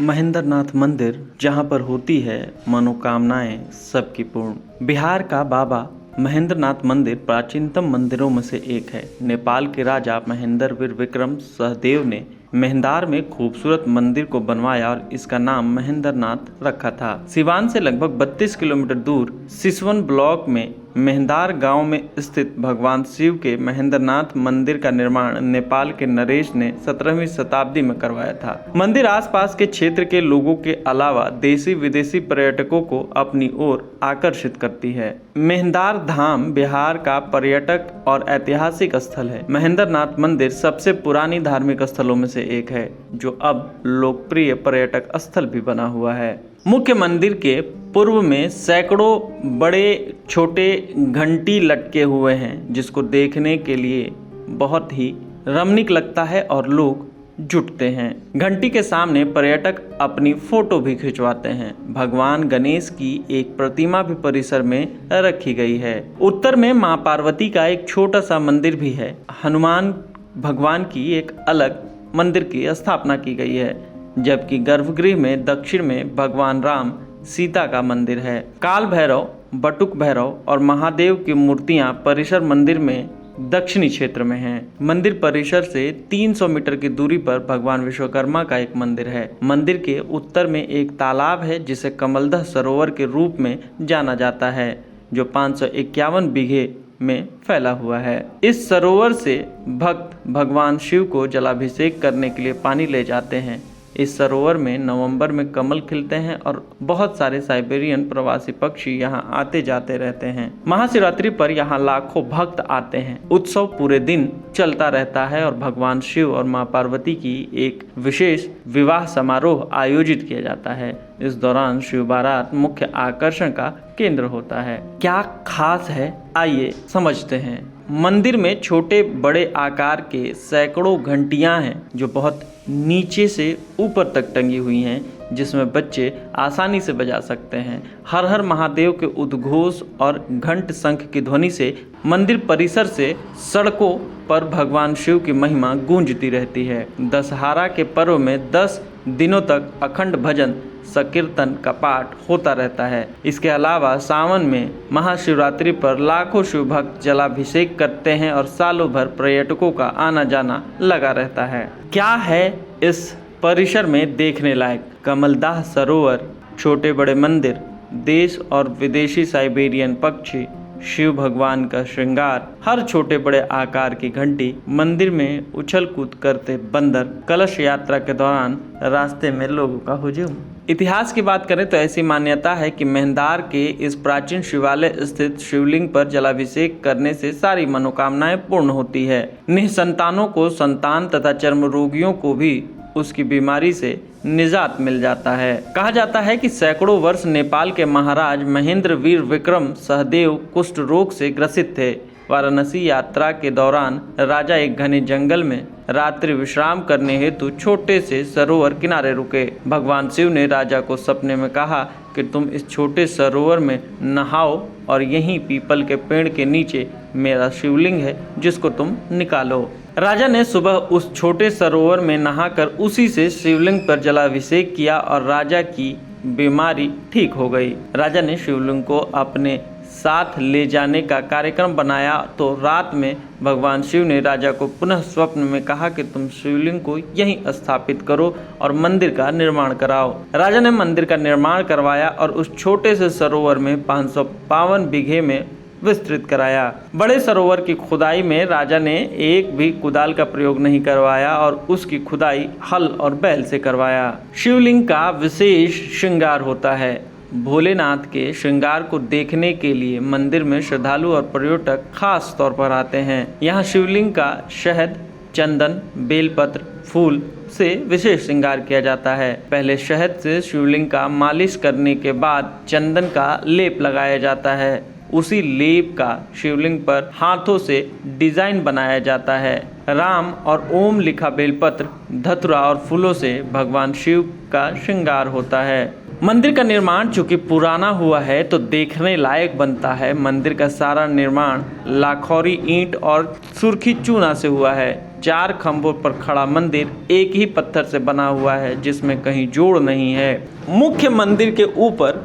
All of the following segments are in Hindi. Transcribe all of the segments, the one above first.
महेंद्रनाथ मंदिर, जहां पर होती है मनोकामनाएं सबकी पूर्ण। बिहार का बाबा महेंद्रनाथ मंदिर प्राचीनतम मंदिरों में से एक है। नेपाल के राजा महेंद्र वीर विक्रम सहदेव ने मेहंदार में खूबसूरत मंदिर को बनवाया और इसका नाम महेंद्रनाथ रखा था। सिवान से लगभग 32 किलोमीटर दूर सिसवन ब्लॉक में मेहंदार गांव में स्थित भगवान शिव के महेंद्रनाथ मंदिर का निर्माण नेपाल के नरेश ने 17वीं शताब्दी में करवाया था। मंदिर आसपास के क्षेत्र के लोगों के अलावा देशी विदेशी पर्यटकों को अपनी ओर आकर्षित करती है। मेहंदार धाम बिहार का पर्यटक और ऐतिहासिक स्थल है। महेंद्रनाथ मंदिर सबसे पुरानी धार्मिक स्थलों में से एक है, जो अब लोकप्रिय पर्यटक स्थल भी बना हुआ है। मुख्य मंदिर के पूर्व में सैकड़ों बड़े छोटे घंटी लटके हुए हैं, जिसको देखने के लिए बहुत ही रमणीक लगता है और लोग जुटते हैं। घंटी के सामने पर्यटक अपनी फोटो भी खिंचवाते हैं। भगवान गणेश की एक प्रतिमा भी परिसर में रखी गई है। उत्तर में मां पार्वती का एक छोटा सा मंदिर भी है। हनुमान भगवान की एक अलग मंदिर की स्थापना की गई है, जबकि गर्भगृह में दक्षिण में भगवान राम सीता का मंदिर है। काल भैरव, बटुक भैरव और महादेव की मूर्तियां परिसर मंदिर में दक्षिणी क्षेत्र में हैं। मंदिर परिसर से 300 मीटर की दूरी पर भगवान विश्वकर्मा का एक मंदिर है। मंदिर के उत्तर में एक तालाब है, जिसे कमलदह सरोवर के रूप में जाना जाता है, जो 551 बीघे में फैला हुआ है। इस सरोवर से भक्त भगवान शिव को जलाभिषेक करने के लिए पानी ले जाते हैं। इस सरोवर में नवंबर में कमल खिलते हैं और बहुत सारे साइबेरियन प्रवासी पक्षी यहाँ आते जाते रहते हैं। महाशिवरात्रि पर यहाँ लाखों भक्त आते हैं। उत्सव पूरे दिन चलता रहता है और भगवान शिव और मां पार्वती की एक विशेष विवाह समारोह आयोजित किया जाता है। इस दौरान शिव बारात मुख्य आकर्षण का केंद्र होता है। क्या खास है, आइए समझते हैं। मंदिर में छोटे बड़े आकार के सैकड़ों घंटियां हैं, जो बहुत नीचे से ऊपर तक टंगी हुई हैं, जिसमें बच्चे आसानी से बजा सकते हैं। हर हर महादेव के उद्घोष और घंट शंख की ध्वनि से मंदिर परिसर से सड़कों पर भगवान शिव की महिमा गूंजती रहती है। दशहरा के पर्व में 10 दिनों तक अखंड भजन संकीर्तन का पाठ होता रहता है। इसके अलावा सावन में महाशिवरात्रि पर लाखों शिव भक्त जलाभिषेक करते हैं और सालों भर पर्यटकों का आना जाना लगा रहता है। क्या है इस परिसर में देखने लायक? कमलदह सरोवर, छोटे बड़े मंदिर, देश और विदेशी साइबेरियन पक्षी, शिव भगवान का श्रृंगार, हर छोटे बड़े आकार की घंटी, मंदिर में उछल कूद करते बंदर, कलश यात्रा के दौरान रास्ते में लोगों का हुजूम। इतिहास की बात करें तो ऐसी मान्यता है कि मेहंदार के इस प्राचीन शिवालय स्थित शिवलिंग पर जलाभिषेक करने से सारी मनोकामनाएं पूर्ण होती है। निसंतानों को संतान तथा चर्म रोगियों को भी उसकी बीमारी से निजात मिल जाता है। कहा जाता है कि सैकड़ों वर्ष नेपाल के महाराज महेंद्र वीर विक्रम सहदेव कुष्ठ रोग से ग्रसित थे। वाराणसी यात्रा के दौरान राजा एक घने जंगल में रात्रि विश्राम करने हेतु छोटे से सरोवर किनारे रुके। भगवान शिव ने राजा को सपने में कहा कि तुम इस छोटे सरोवर में नहाओ और यहीं पीपल के पेड़ के नीचे मेरा शिवलिंग है, जिसको तुम निकालो। राजा ने सुबह उस छोटे सरोवर में नहाकर उसी से शिवलिंग पर जलाभिषेक किया और राजा की बीमारी ठीक हो गई। राजा ने शिवलिंग को अपने साथ ले जाने का कार्यक्रम बनाया तो रात में भगवान शिव ने राजा को पुनः स्वप्न में कहा कि तुम शिवलिंग को यहीं स्थापित करो और मंदिर का निर्माण कराओ। राजा ने मंदिर का निर्माण करवाया और उस छोटे से सरोवर में 552 बीघे में विस्तृत कराया। बड़े सरोवर की खुदाई में राजा ने एक भी कुदाल का प्रयोग नहीं करवाया और उसकी खुदाई हल और बैल से करवाया। शिवलिंग का विशेष श्रृंगार होता है। भोलेनाथ के श्रृंगार को देखने के लिए मंदिर में श्रद्धालु और पर्यटक खास तौर पर आते हैं। यहाँ शिवलिंग का शहद, चंदन, बेलपत्र, फूल से विशेष श्रृंगार किया जाता है। पहले शहद से शिवलिंग का मालिश करने के बाद चंदन का लेप लगाया जाता है। उसी लेप का शिवलिंग पर हाथों से डिजाइन बनाया जाता है। राम और ओम लिखा बेलपत्र, धतुरा और फूलों से भगवान शिव का श्रृंगार होता है। मंदिर का निर्माण चूंकि पुराना हुआ है तो देखने लायक बनता है। मंदिर का सारा निर्माण लाखौरी ईंट और सुर्खी चूना से हुआ है। 4 खंभों पर खड़ा मंदिर एक ही पत्थर से बना हुआ है, जिसमें कहीं जोड़ नहीं है। मुख्य मंदिर के ऊपर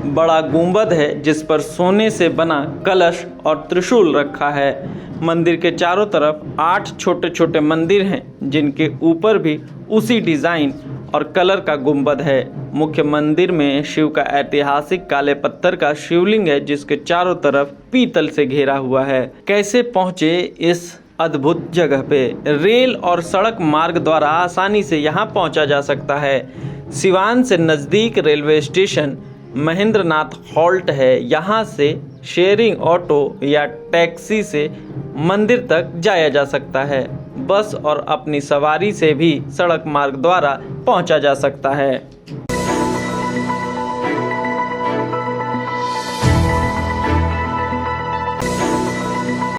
बड़ा गुंबद है, जिस पर सोने से बना कलश और त्रिशूल रखा है। मंदिर के चारों तरफ 8 छोटे छोटे मंदिर हैं, जिनके ऊपर भी उसी डिज़ाइन और कलर का गुंबद है। मुख्य मंदिर में शिव का ऐतिहासिक काले पत्थर का शिवलिंग है, जिसके चारों तरफ पीतल से घेरा हुआ है। कैसे पहुँचे इस अद्भुत जगह पे? रेल और सड़क मार्ग द्वारा आसानी से यहाँ पहुँचा जा सकता है। सिवान से नज़दीक रेलवे स्टेशन महेंद्रनाथ हॉल्ट है। यहाँ से शेयरिंग ऑटो या टैक्सी से मंदिर तक जाया जा सकता है। बस और अपनी सवारी से भी सड़क मार्ग द्वारा पहुँचा जा सकता है।